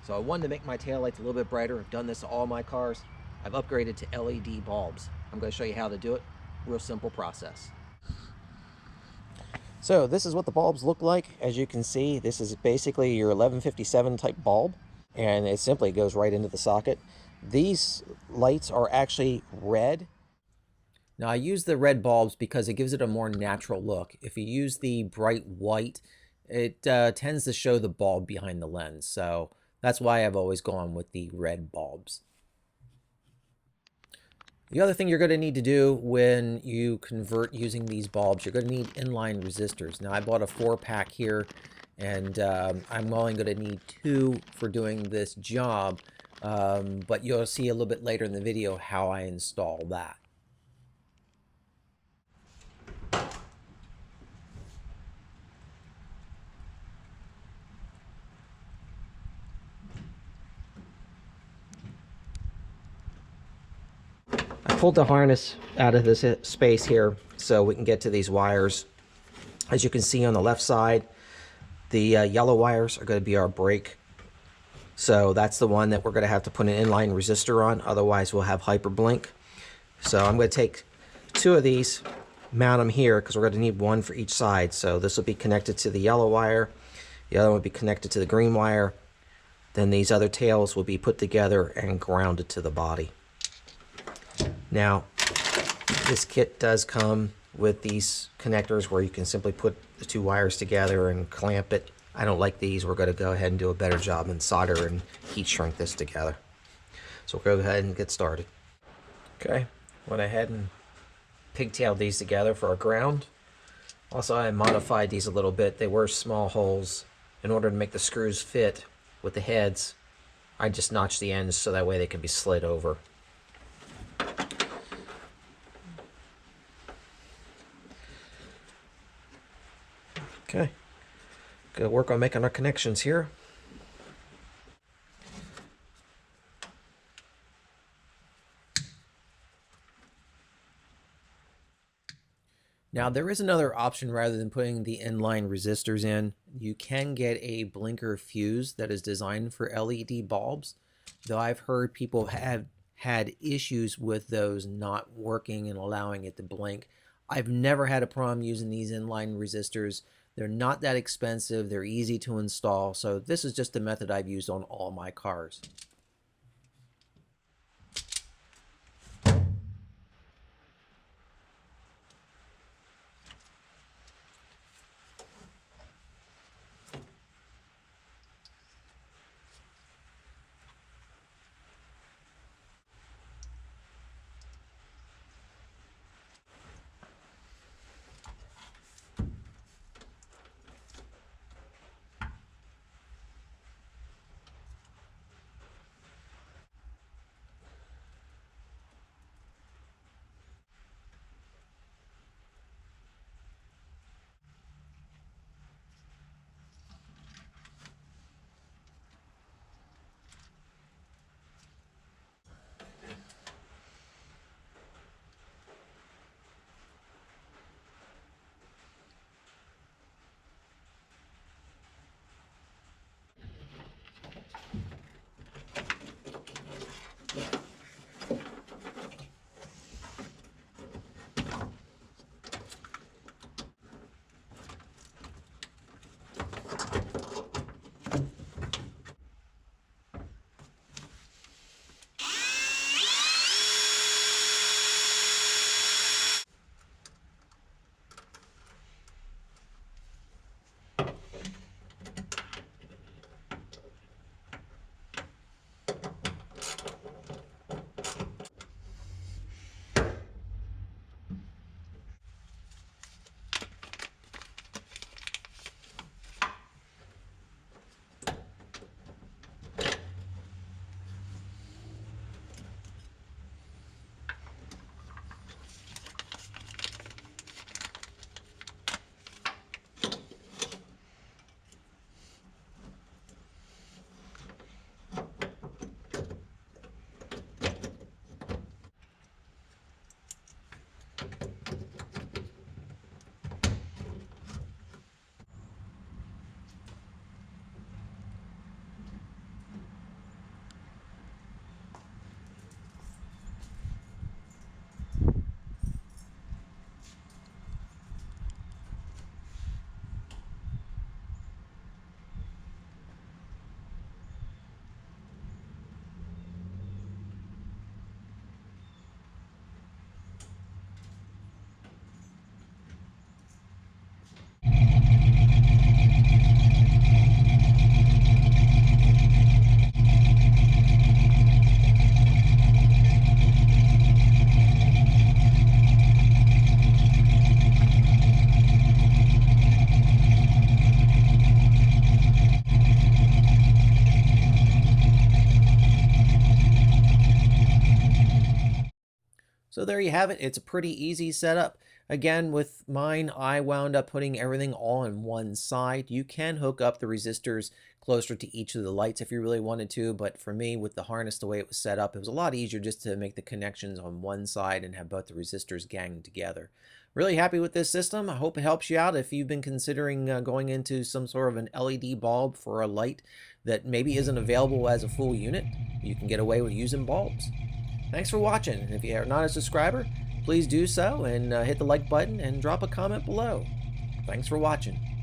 So I wanted to make my taillights a little bit brighter. I've done this to all my cars. I've upgraded to LED bulbs. I'm going to show you how to do it. Real simple process. So this is what the bulbs look like. As you can see, this is basically your 1157 type bulb, and it simply goes right into the socket. These lights are actually red. Now I use the red bulbs because it gives it a more natural look. If you use the bright white, it tends to show the bulb behind the lens. So that's why I've always gone with the red bulbs. The other thing you're going to need to do when you convert using these bulbs, you're going to need inline resistors. Now I bought a 4-pack here, and I'm only going to need 2 for doing this job, but you'll see a little bit later in the video how I install that. I pulled the harness out of this space here so we can get to these wires. As you can see on the left side, the yellow wires are going to be our brake. So that's the one that we're going to have to put an inline resistor on, otherwise we'll have hyperblink. So I'm going to take 2 of these, mount them here because we're going to need 1 for each side. So this will be connected to the yellow wire, the other one will be connected to the green wire, then these other tails will be put together and grounded to the body. Now, this kit does come with these connectors where you can simply put the 2 wires together and clamp it. I don't like these. We're going to go ahead and do a better job and solder and heat shrink this together. So we'll go ahead and get started. Okay, went ahead and pigtailed these together for our ground. Also, I modified these a little bit. They were small holes. In order to make the screws fit with the heads, I just notched the ends so that way they can be slid over. Okay, gonna work on making our connections here. Now there is another option rather than putting the inline resistors in. You can get a blinker fuse that is designed for LED bulbs, though I've heard people have had issues with those not working and allowing it to blink. I've never had a problem using these inline resistors. They're not that expensive, they're easy to install, so this is just the method I've used on all my cars. there you have it. It's a pretty easy setup. Again, with mine, I wound up putting everything all on one side. You can hook up the resistors closer to each of the lights if you really wanted to, but for me, with the harness the way it was set up, it was a lot easier just to make the connections on one side and have both the resistors gang together. Really happy with this system. I hope it helps you out if you've been considering going into some sort of an LED bulb for a light that maybe isn't available as a full unit. You can get away with using bulbs. Thanks for watching, and if you are not a subscriber, please do so and hit the like button and drop a comment below. Thanks for watching.